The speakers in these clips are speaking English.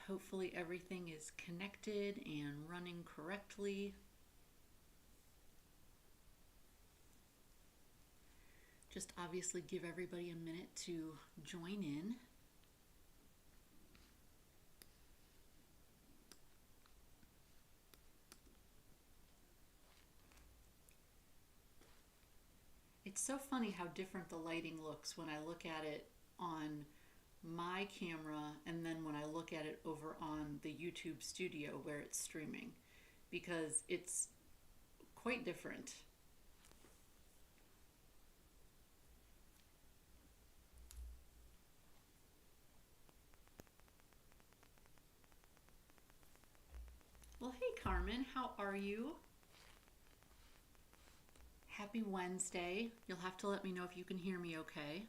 Hopefully everything is connected and running correctly. Just obviously give everybody a minute to join in. It's so funny how different the lighting looks when I look at it on my camera and then when I look at it over on the YouTube studio where it's streaming, because it's quite different. Well, hey Carmen, how are you? Happy Wednesday. You'll have to let me know if you can hear me okay.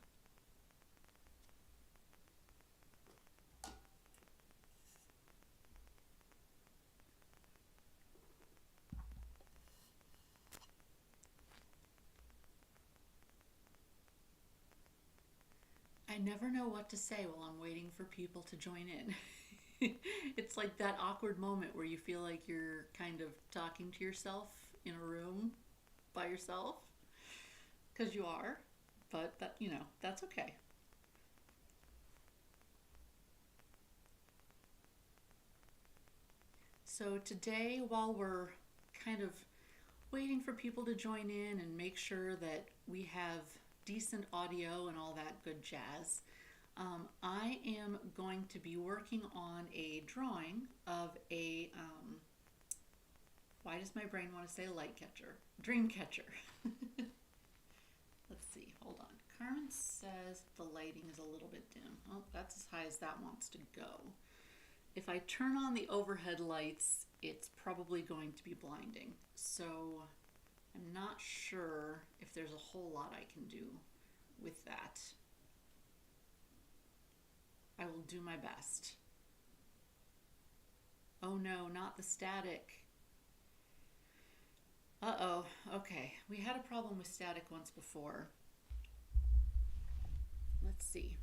I never know what to say while I'm waiting for people to join in. It's like that awkward moment where you feel like you're kind of talking to yourself in a room by yourself, because you are, but that's okay. So today, while we're kind of waiting for people to join in and make sure that we have decent audio and all that good jazz, I am going to be working on a drawing of a, why does my brain want to say light catcher? Dream catcher. Let's see, hold on. Carmen says the lighting is a little bit dim. Oh, that's as high as that wants to go. If I turn on the overhead lights, it's probably going to be blinding. So I'm not sure if there's a whole lot I can do with that. I will do my best. Oh no, not the static. Uh-oh. Okay. We had a problem with static once before. Let's see.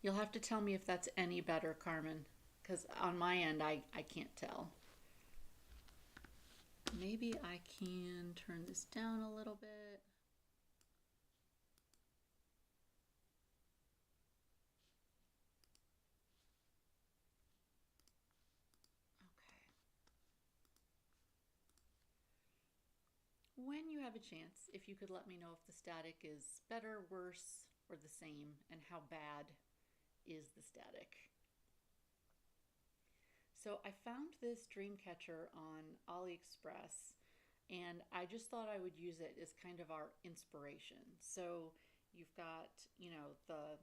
You'll have to tell me if that's any better, Carmen, because on my end, I can't tell. Maybe I can turn this down a little bit. Okay. When you have a chance, if you could let me know if the static is better, worse, or the same, and how bad is the static. So I found this dream catcher on AliExpress and I just thought I would use it as kind of our inspiration. So you've got, the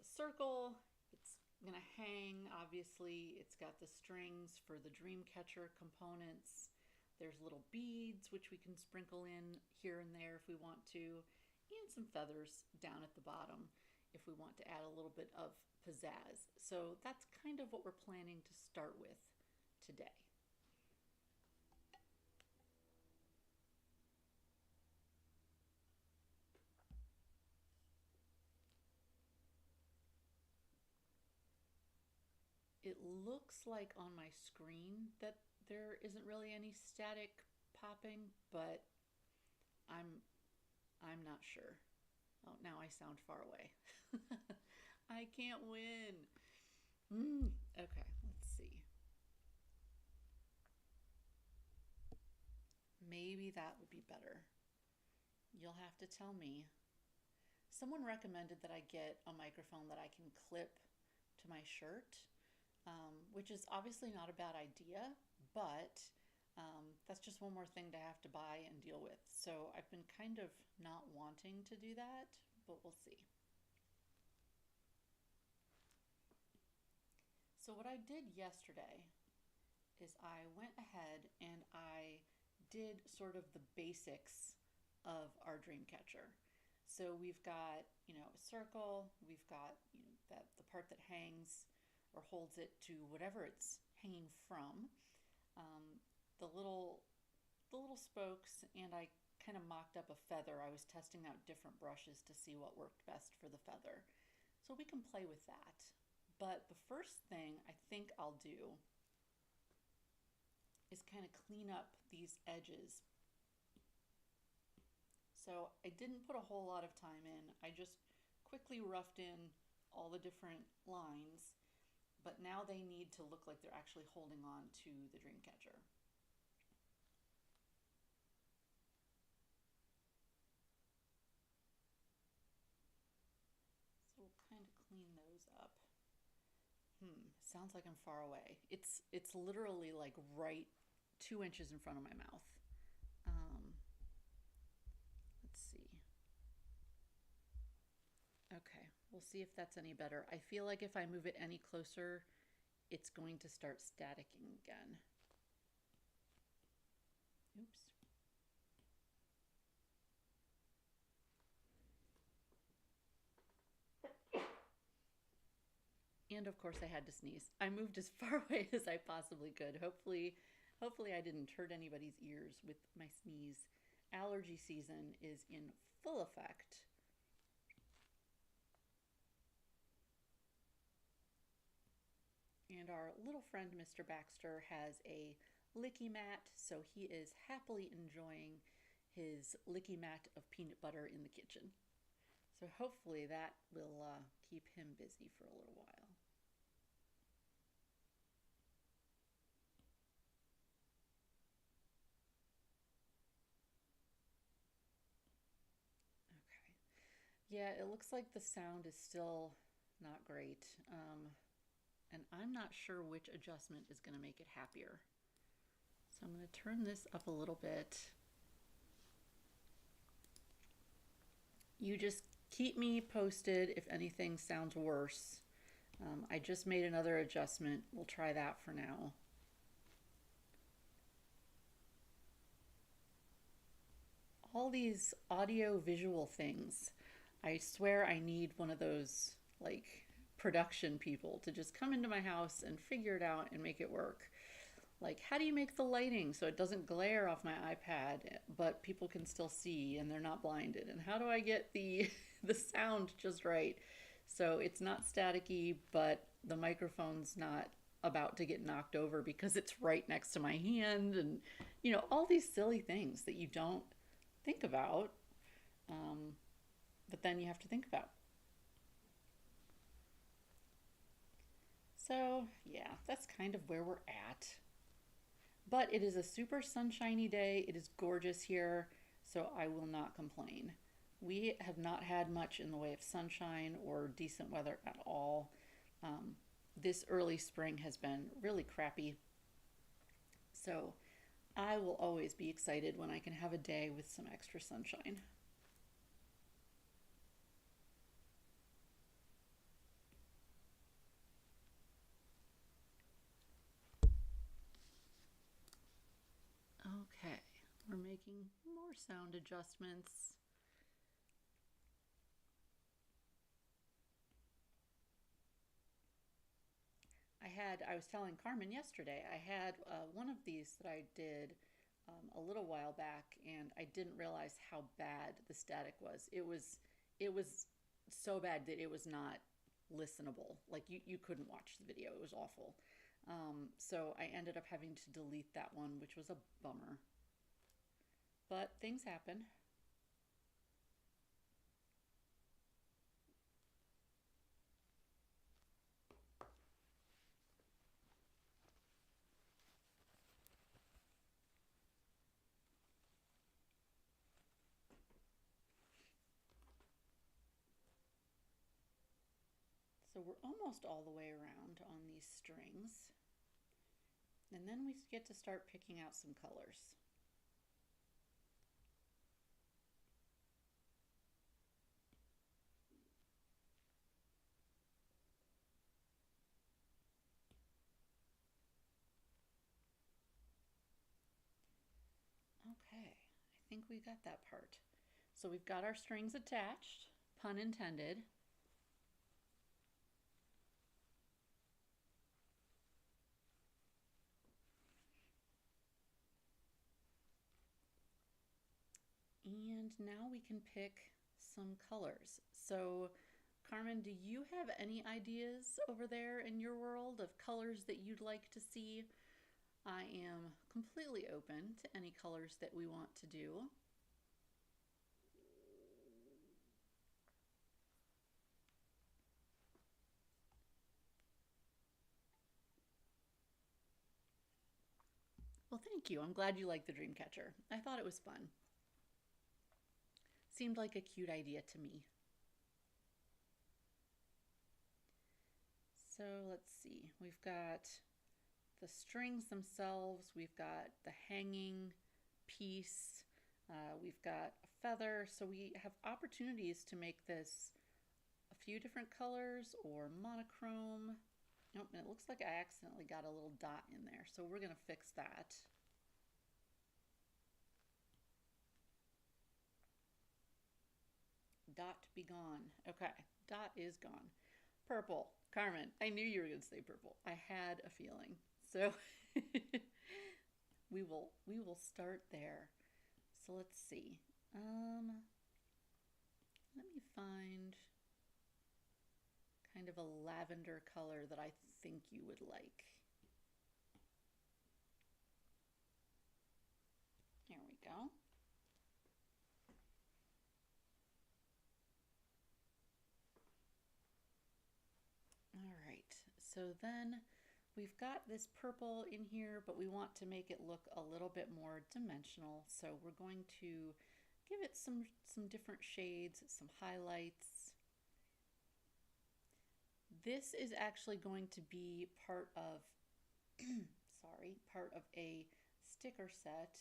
circle, it's gonna hang, obviously. It's got the strings for the dream catcher components. There's little beads, which we can sprinkle in here and there if we want to, and some feathers down at the bottom if we want to add a little bit of pizzazz. So that's kind of what we're planning to start with today. It looks like on my screen that there isn't really any static popping, but I'm I'm not sure. Oh, now I sound far away. I can't win. Okay, let's see. Maybe that would be better. You'll have to tell me. Someone recommended that I get a microphone that I can clip to my shirt, which is obviously not a bad idea, but that's just one more thing to have to buy and deal with. So I've been kind of not wanting to do that, but we'll see. So, what I did yesterday is I went ahead and I did sort of the basics of our dream catcher. So we've got, a circle, we've got, that the part that hangs or holds it to whatever it's hanging from, um, the little the little spokes, and I kind of mocked up a feather. I was testing out different brushes to see what worked best for the feather. So we can play with that. But the first thing I think I'll do is kind of clean up these edges. So I didn't put a whole lot of time in. I just quickly roughed in all the different lines, but now they need to look like they're actually holding on to the dream catcher. So we'll kind of clean those up. Sounds like I'm far away. It's literally like right 2 inches in front of my mouth. Um, let's see. Okay, we'll see if that's any better. I feel like if I move it any closer, it's going to start staticking again. Oops. And of course I had to sneeze. I moved as far away as I possibly could. Hopefully I didn't hurt anybody's ears with my sneeze. Allergy season is in full effect. And our little friend Mr. Baxter has a licky mat, so he is happily enjoying his licky mat of peanut butter in the kitchen. So hopefully that will keep him busy for a little while. Okay. Yeah, it looks like the sound is still not great. And I'm not sure which adjustment is going to make it happier. So I'm going to turn this up a little bit. You just keep me posted if anything sounds worse. I just made another adjustment. We'll try that for now. All these audio visual things. I swear I need one of those like production people to just come into my house and figure it out and make it work. Like, how do you make the lighting so it doesn't glare off my iPad, but people can still see and they're not blinded? And how do I get the the sound just right so it's not staticky, but the microphone's not about to get knocked over because it's right next to my hand, and all these silly things that you don't think about, um, but then you have to think about. So yeah, that's kind of where we're at. But it is a super sunshiny day. It is gorgeous here, so I will not complain. We have not had much in the way of sunshine or decent weather at all. This early spring has been really crappy. So I will always be excited when I can have a day with some extra sunshine. Okay, we're making more sound adjustments. I was telling Carmen yesterday, I had one of these that I did a little while back, and I didn't realize how bad the static was. It was so bad that it was not listenable. Like you couldn't watch the video. It was awful. So I ended up having to delete that one, which was a bummer. But things happen. So we're almost all the way around on these strings. And then we get to start picking out some colors. Okay, I think we got that part. So we've got our strings attached, pun intended. And now we can pick some colors. So Carmen, do you have any ideas over there in your world of colors that you'd like to see? I am completely open to any colors that we want to do. Well, thank you. I'm glad you liked the Dreamcatcher. I thought it was fun. Seemed like a cute idea to me. So let's see. We've got the strings themselves, we've got the hanging piece, we've got a feather. So we have opportunities to make this a few different colors or monochrome. Oh, and it looks like I accidentally got a little dot in there, so we're going to fix that. Dot be gone. Okay, dot is gone. Purple. Carmen, I knew you were going to say purple. I had a feeling. So we will start there. So let's see. Let me find kind of a lavender color that I think you would like. There we go. All right, so then we've got this purple in here, but we want to make it look a little bit more dimensional. So we're going to give it some different shades, some highlights. This is actually going to be part of, part of a sticker set.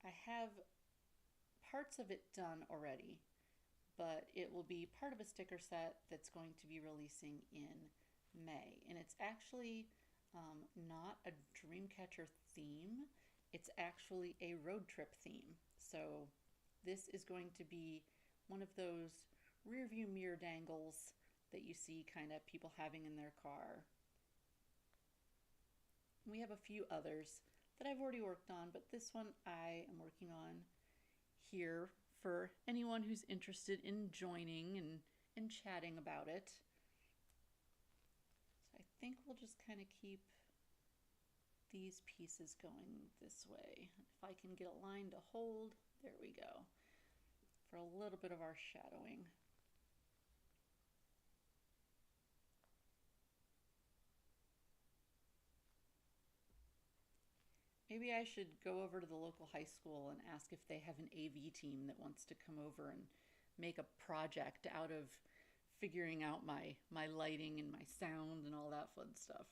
I have parts of it done already, but it will be part of a sticker set that's going to be releasing in May. And it's actually not a Dreamcatcher theme, it's actually a road trip theme. So this is going to be one of those rear view mirror dangles that you see kind of people having in their car. We have a few others that I've already worked on, but this one I am working on here for anyone who's interested in joining and chatting about it. So I think we'll just kind of keep these pieces going this way. If I can get a line to hold, there we go, for a little bit of our shadowing. Maybe I should go over to the local high school and ask if they have an AV team that wants to come over and make a project out of figuring out my lighting and my sound and all that fun stuff.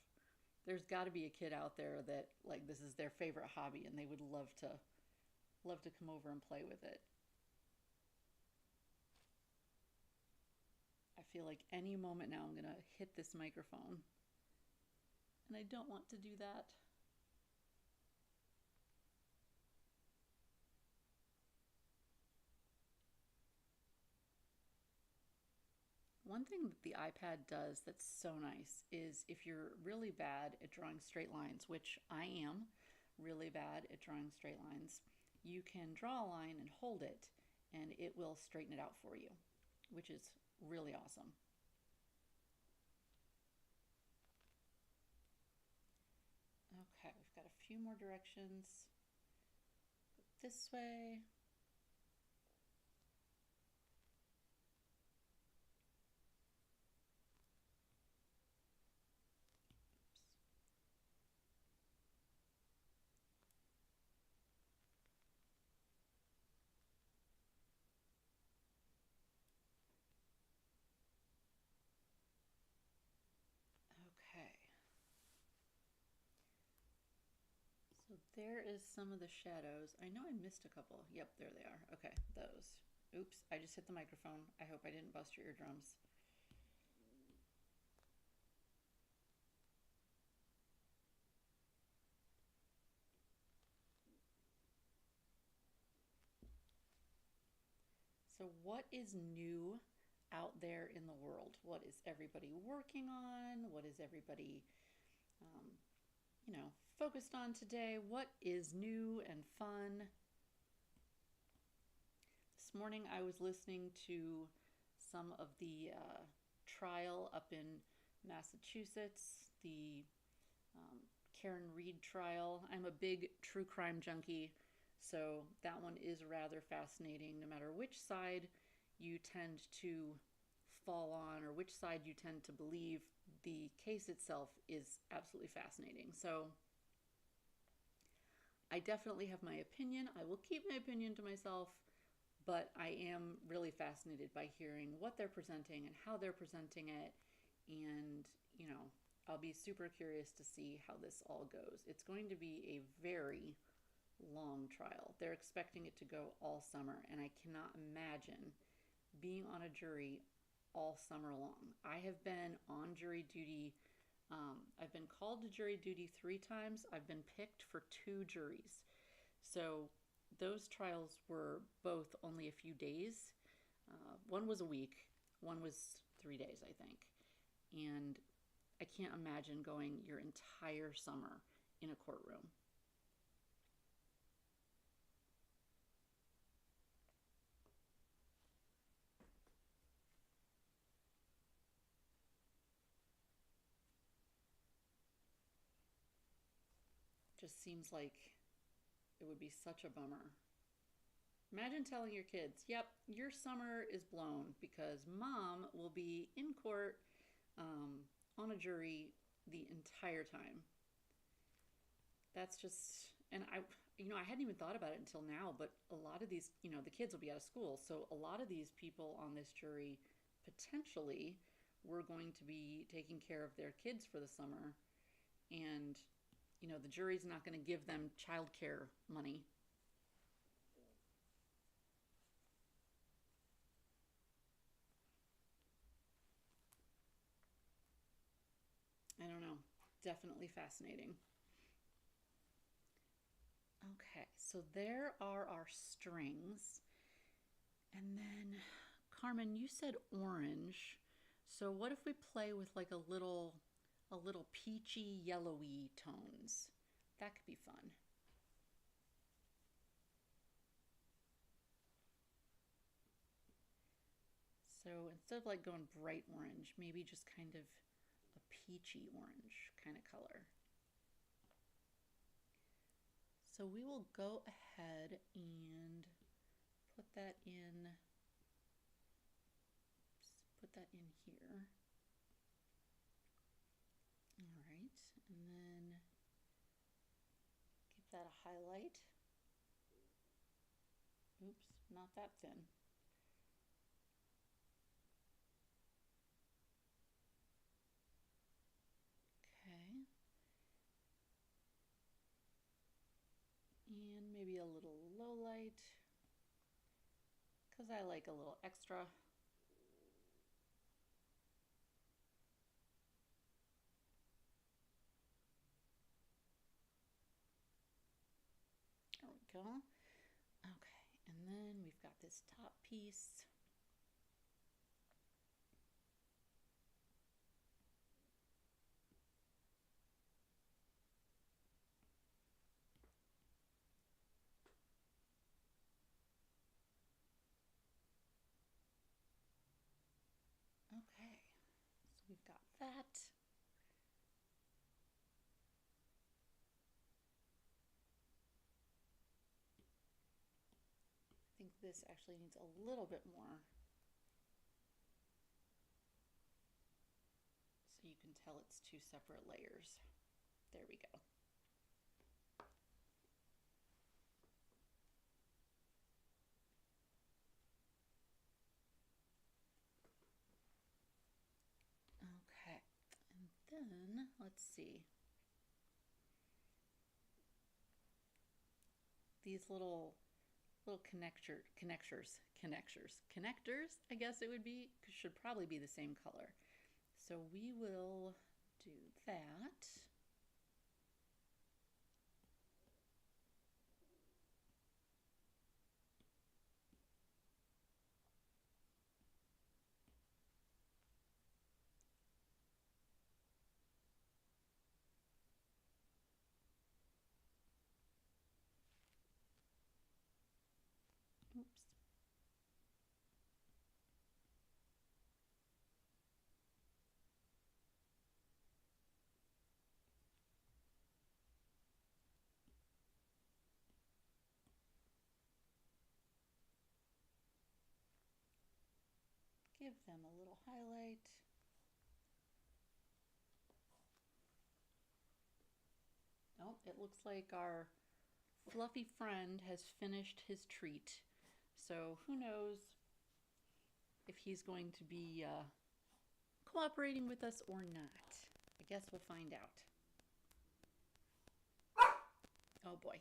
There's got to be a kid out there that like this is their favorite hobby and they would love to come over and play with it. I feel like any moment now I'm going to hit this microphone. And I don't want to do that. One thing that the iPad does that's so nice is if you're really bad at drawing straight lines, which I am really bad at drawing straight lines, you can draw a line and hold it and it will straighten it out for you, which is really awesome. Okay, we've got a few more directions. Go this way. Okay. So there is some of the shadows. I know I missed a couple. Yep, there they are. Okay, those. Oops, I just hit the microphone. I hope I didn't bust your eardrums. So what is new out there in the world? What is everybody working on? What is everybody, focused on today. What is new and fun? This morning I was listening to some of the trial up in Massachusetts, the um, Karen Reed trial. I'm a big true crime junkie, so that one is rather fascinating. No matter which side you tend to fall on or which side you tend to believe, the case itself is absolutely fascinating. So I definitely have my opinion. I will keep my opinion to myself, but I am really fascinated by hearing what they're presenting and how they're presenting it. And, I'll be super curious to see how this all goes. It's going to be a very long trial. They're expecting it to go all summer, and I cannot imagine being on a jury all summer long. I have been on jury duty. I've been called to jury duty 3 times. I've been picked for 2 juries. So those trials were both only a few days. One was a week, one was 3 days, I think. And I can't imagine going your entire summer in a courtroom. Just seems like it would be such a bummer. Imagine telling your kids, yep, your summer is blown because mom will be in court on a jury the entire time. That's just, and I hadn't even thought about it until now, but a lot of these, the kids will be out of school. So a lot of these people on this jury potentially were going to be taking care of their kids for the summer. And, the jury's not going to give them childcare money. I don't know. Definitely fascinating. Okay, so there are our strings. And then, Carmen, you said orange. So what if we play with like a little peachy, yellowy tones? That could be fun. So instead of like going bright orange, maybe just kind of a peachy orange kind of color. So we will go ahead and put that in, put that in here. All right, and then give that a highlight. Oops, not that thin. Okay. And maybe a little low light because I like a little extra. There we go. Okay, and then we've got this top piece. Okay, so we've got that. I think this actually needs a little bit more so you can tell it's 2 separate layers. There we go. Okay, and then let's see. These little connectors, I guess it would be, should probably be the same color. So we will do that. give them a little highlight. Oh, it looks like our fluffy friend has finished his treat. So who knows if he's going to be cooperating with us or not. I guess we'll find out. Oh boy.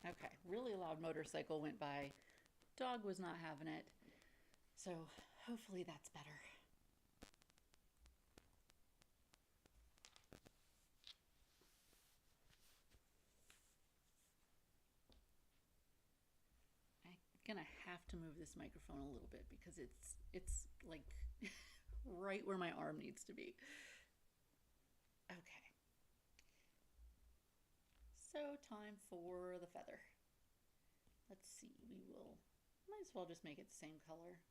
Okay, really loud motorcycle went by. Dog was not having it. So hopefully that's better. I'm gonna have to move this microphone a little bit because it's like right where my arm needs to be. Okay. So time for the feather. Let's see, might as well just make it the same color.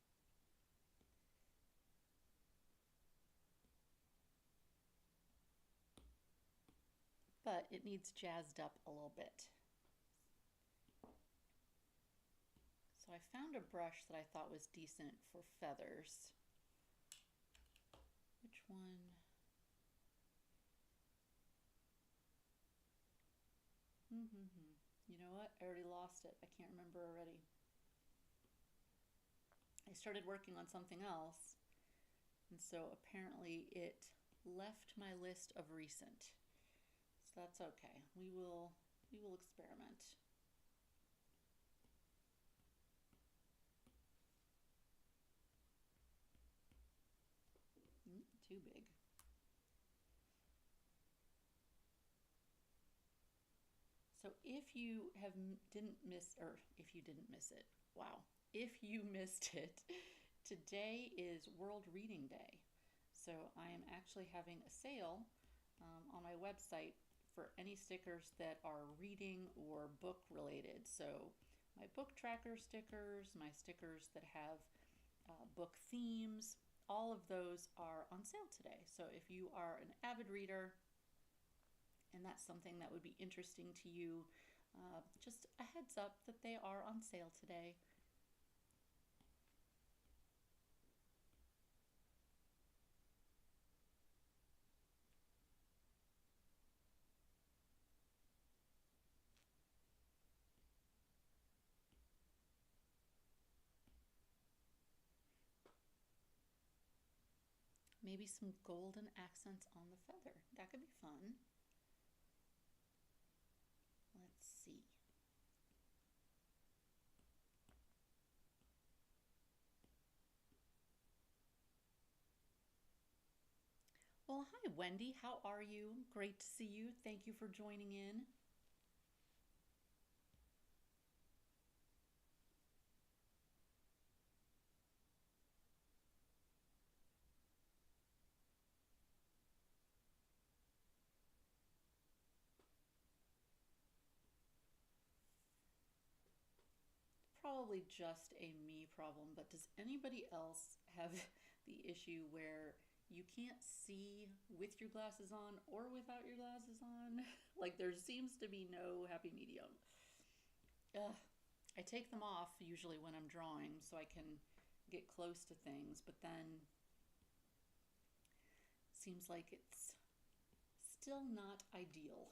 But it needs jazzed up a little bit. So I found a brush that I thought was decent for feathers. Which one? You know what? I already lost it. I can't remember already. I started working on something else, and so apparently it left my list of recent. So that's okay. We will experiment. Too big. So if you didn't miss, or if you didn't miss it, wow. If you missed it, today is World Reading Day. So I am actually having a sale on my website for any stickers that are reading or book related. So my book tracker stickers, my stickers that have book themes, all of those are on sale today. So if you are an avid reader and that's something that would be interesting to you, just a heads up that they are on sale today. Maybe some golden accents on the feather. That could be fun. Let's see. Well, hi, Wendy. How are you? Great to see you. Thank you for joining in. Probably just a me problem, but does anybody else have the issue where you can't see with your glasses on or without your glasses on? Like there seems to be no happy medium. Ugh. I take them off usually when I'm drawing so I can get close to things, but then seems like it's still not ideal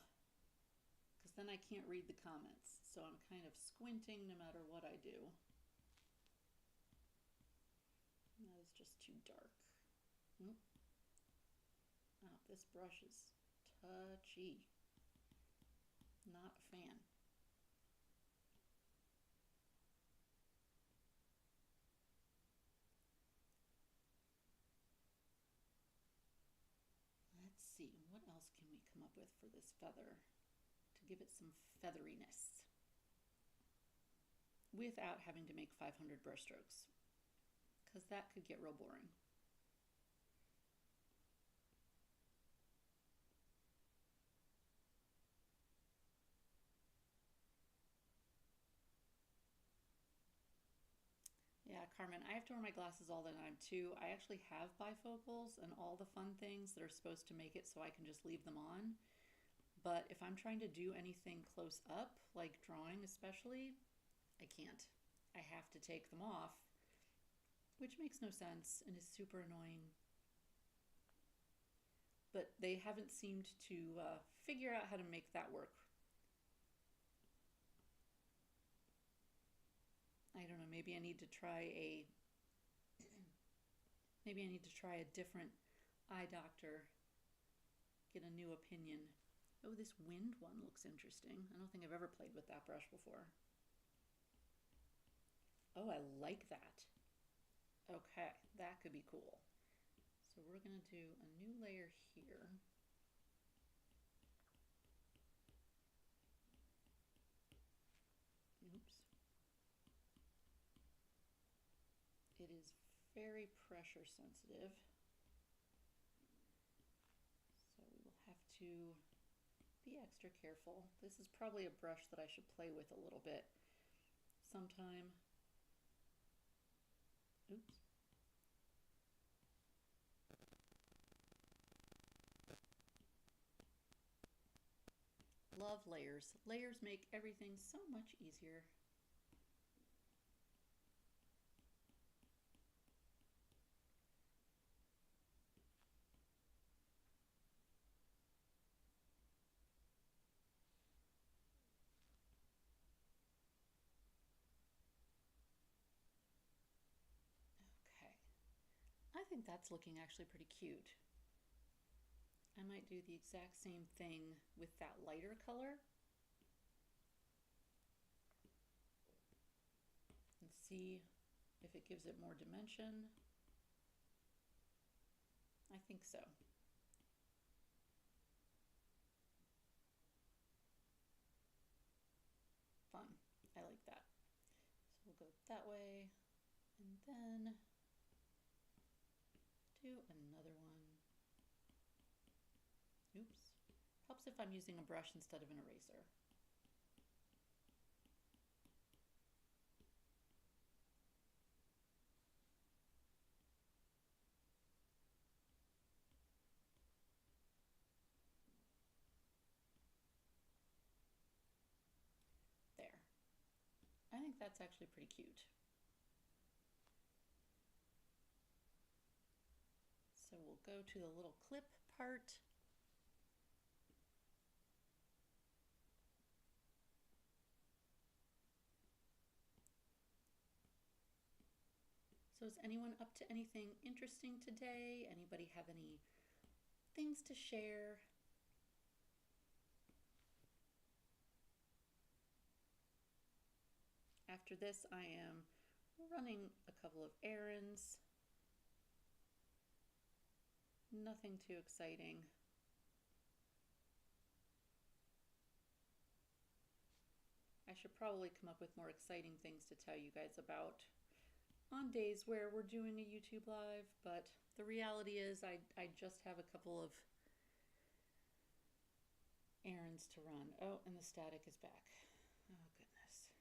because then I can't read the comments. So I'm kind of squinting no matter what I do. That is just too dark. Oh, this brush is touchy. Not a fan. Let's see, what else can we come up with for this feather to give it some featheriness? without having to make 500 brush strokes, because that could get real boring. Yeah, Carmen, I have to wear my glasses all the time too. I actually have bifocals and all the fun things that are supposed to make it so I can just leave them on. But if I'm trying to do anything close up, like drawing especially, I can't. I have to take them off, which makes no sense and is super annoying. But they haven't seemed to figure out how to make that work. I don't know, maybe I need to try a maybe I need to try a different eye doctor, get a new opinion. Oh, this wind one looks interesting. I don't think I've ever played with that brush before. Oh, I like that. Okay, that could be cool. So we're going to do a new layer here. Oops. It is very pressure sensitive. So we will have to be extra careful. This is probably a brush that I should play with a little bit sometime. Oops. Love layers. Layers make everything so much easier. Okay. I think that's looking actually pretty cute. I might do the exact same thing with that lighter color and see if it gives it more dimension. I think so. Fun. I like that. So we'll go that way and then do another one. Oops. Helps if I'm using a brush instead of an eraser. There. I think that's actually pretty cute. So we'll go to the little clip part. So is anyone up to anything interesting today? Anybody have any things to share? After this, I am running a couple of errands. Nothing too exciting. I should probably come up with more exciting things to tell you guys about on days where we're doing a YouTube live, but the reality is I just have a couple of errands to run. Oh, and the static is back. Oh, goodness.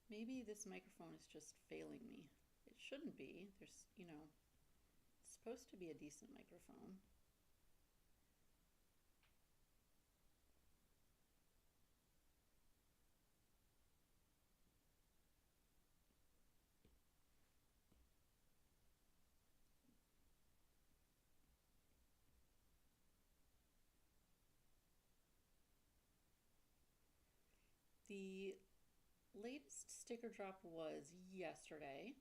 Maybe this microphone is just failing me. It shouldn't be. There's, it's supposed to be a decent microphone. The latest sticker drop was yesterday.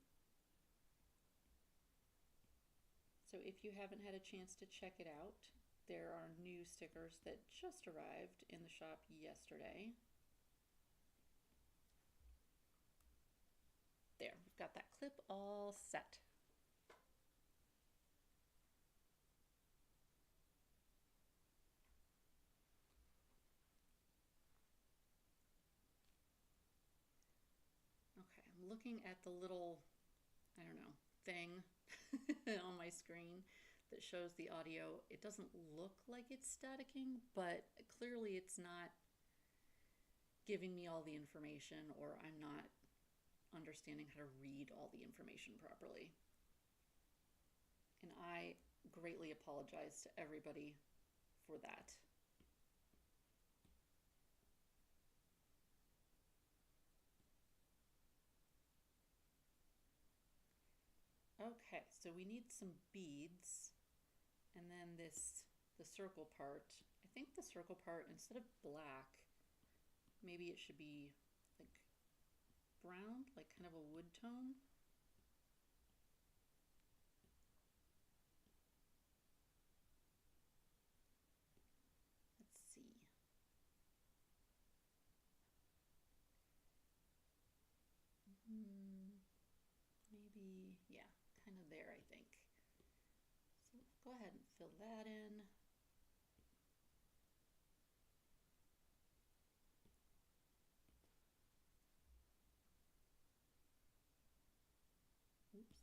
So if you haven't had a chance to check it out, there are new stickers that just arrived in the shop yesterday. There, we've got that clip all set. Okay, I'm looking at the little, I don't know, thing on my screen that shows the audio. It doesn't look like it's staticking, but clearly it's not giving me all the information, or I'm not understanding how to read all the information properly. And I greatly apologize to everybody for that. Okay, so we need some beads, and then the circle part. I think the circle part, instead of black, maybe it should be like brown, like kind of a wood tone. Let's see. Maybe, yeah, kind of there, I think. So go ahead and fill that in. Oops.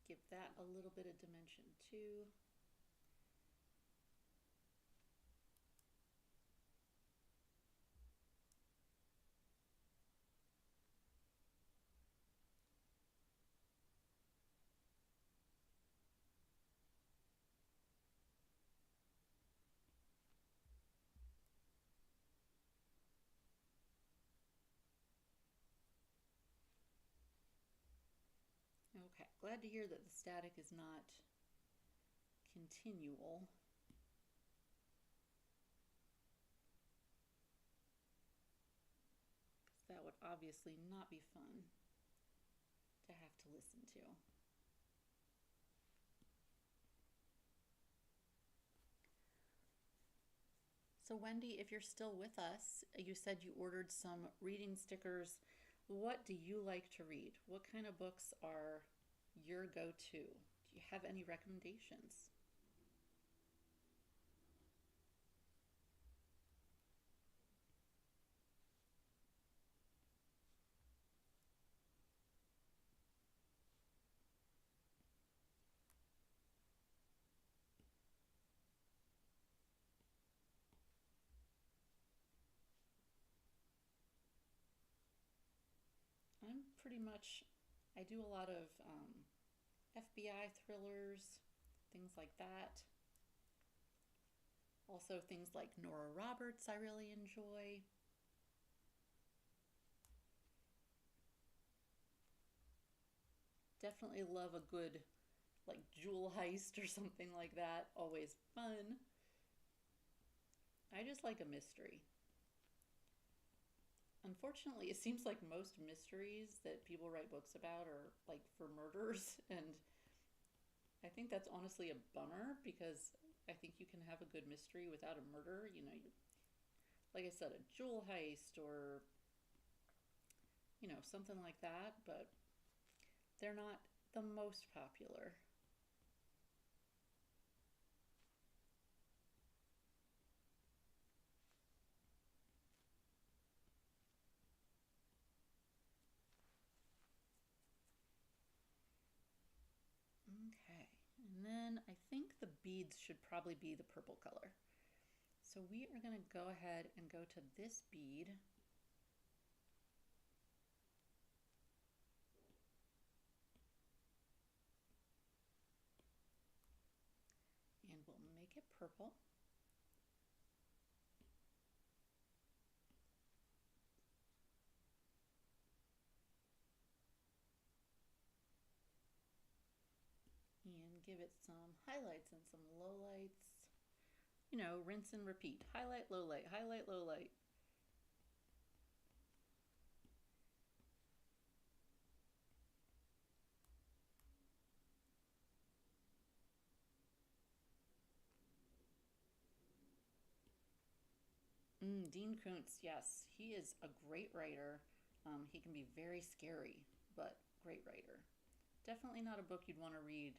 Give that a little bit of dimension too. Okay, glad to hear that the static is not continual. That would obviously not be fun to have to listen to. So Wendy, if you're still with us, you said you ordered some reading stickers. What do you like to read? What kind of books are your go-to? Do you have any recommendations? I'm pretty much, I do a lot of FBI thrillers, things like that. Also things like Nora Roberts I really enjoy. Definitely love a good like jewel heist or something like that. Always fun. I just like a mystery. Unfortunately, it seems like most mysteries that people write books about are like for murders, and I think that's honestly a bummer because I think you can have a good mystery without a murder. You know, like I said, a jewel heist or, you know, something like that, but they're not the most popular. Okay, and then I think the beads should probably be the purple color. So we are going to go ahead and go to this bead. And we'll make it purple. And give it some highlights and some lowlights. You know, rinse and repeat. Highlight, low light, highlight, low light. Dean Koontz, yes, he is a great writer. He can be very scary, but great writer. Definitely not a book you'd want to read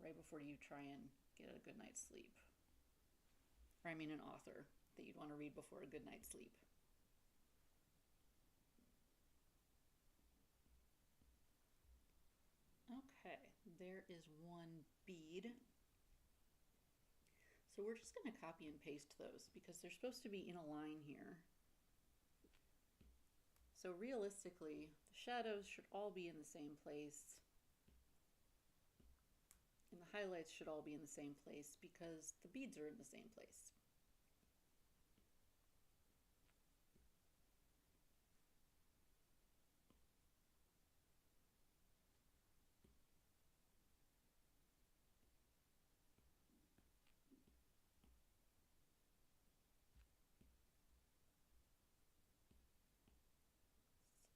right before you try and get a good night's sleep. Or I mean an author that you'd want to read before a good night's sleep. Okay, there is one bead. So we're just going to copy and paste those because they're supposed to be in a line here. So realistically, the shadows should all be in the same place. And the highlights should all be in the same place because the beads are in the same place.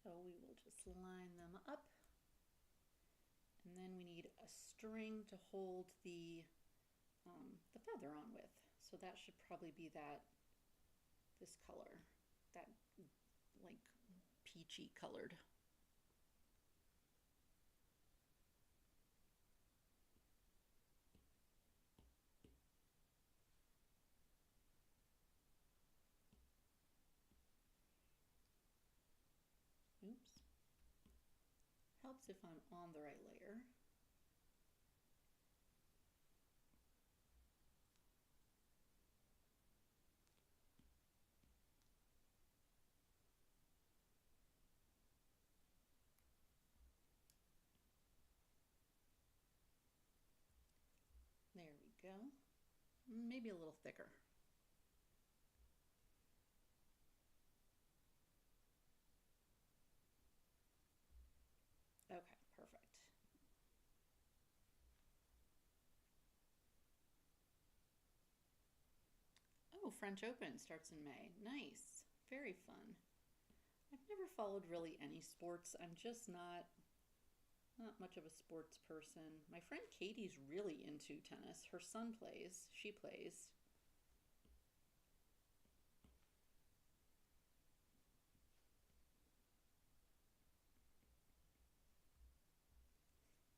So we will just line them up. And then we need a string to hold the feather on with. So that should probably be this color, that like peachy colored. Oops. Helps if I'm on the right layer. There we go. Maybe a little thicker. Okay, perfect. Oh, French Open starts in May. Nice. Very fun. I've never followed really any sports. I'm just not much of a sports person. My friend Katie's really into tennis. Her son plays. She plays.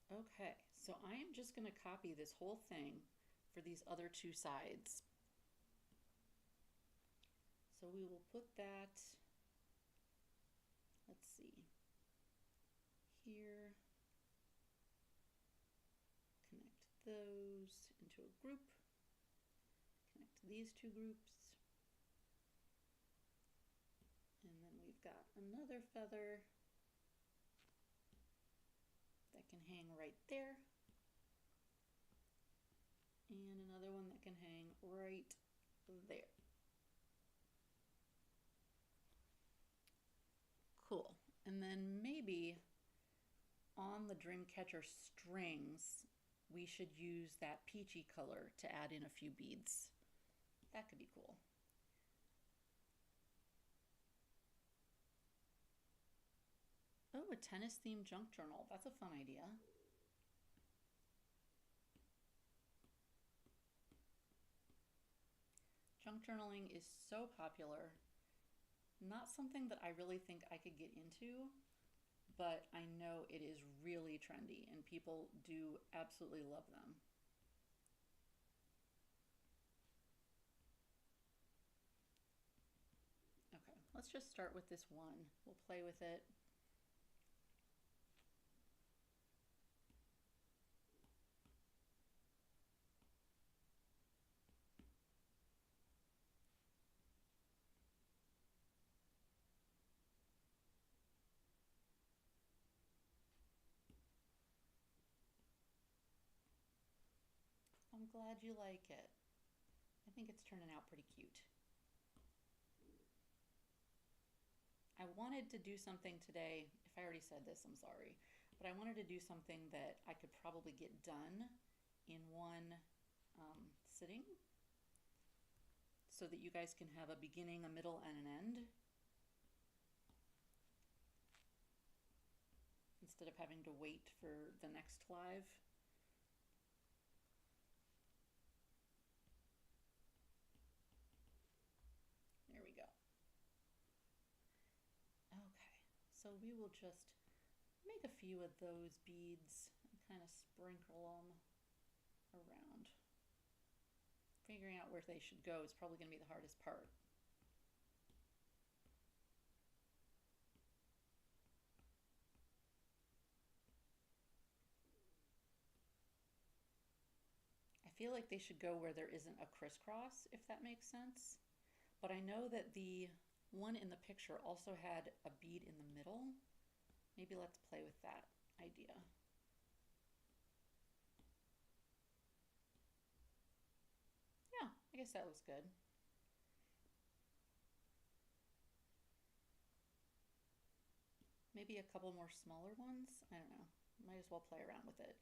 Okay, so I am just going to copy this whole thing for these other two sides. So we will put that, let's see, here. Connect those into a group. Connect these two groups. And then we've got another feather that can hang right there. And another one that can hang right there. Cool. And then maybe on the Dreamcatcher strings, we should use that peachy color to add in a few beads. That could be cool. Oh, a tennis themed junk journal. That's a fun idea. Junk journaling is so popular. Not something that I really think I could get into, but I know it is really trendy and people do absolutely love them. Okay, let's just start with this one. We'll play with it. I'm glad you like it. I think it's turning out pretty cute. I wanted to do something today. If I already said this, I'm sorry. But I wanted to do something that I could probably get done in one sitting so that you guys can have a beginning, a middle, and an end instead of having to wait for the next live. There we go. So we will just make a few of those beads and kind of sprinkle them around. Figuring out where they should go is probably going to be the hardest part. I feel like they should go where there isn't a crisscross, if that makes sense. But I know that the one in the picture also had a bead in the middle. Maybe let's play with that idea. Yeah, I guess that looks good. Maybe a couple more smaller ones? I don't know. Might as well play around with it.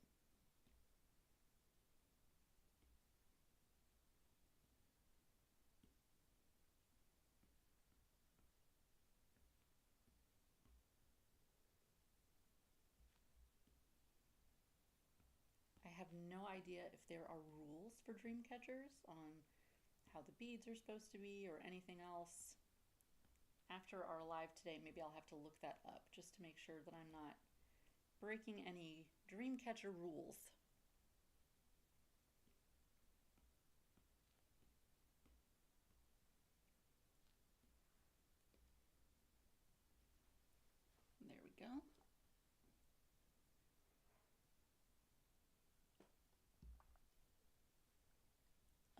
I have no idea if there are rules for dream catchers on how the beads are supposed to be or anything else. After our live today, maybe I'll have to look that up just to make sure that I'm not breaking any dream catcher rules. There we go.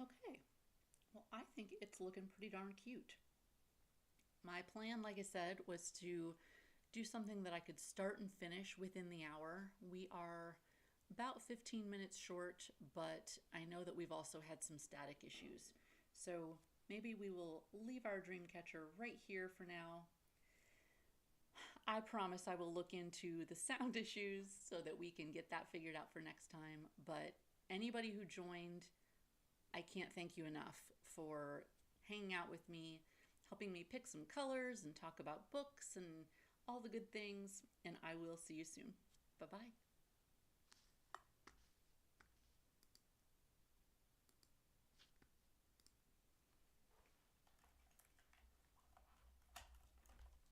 Okay, well, I think it's looking pretty darn cute. My plan, like I said, was to do something that I could start and finish within the hour. We are about 15 minutes short, but I know that we've also had some static issues. So maybe we will leave our dream catcher right here for now. I promise I will look into the sound issues so that we can get that figured out for next time. But anybody who joined, I can't thank you enough for hanging out with me, helping me pick some colors and talk about books and all the good things. And I will see you soon. Bye-bye.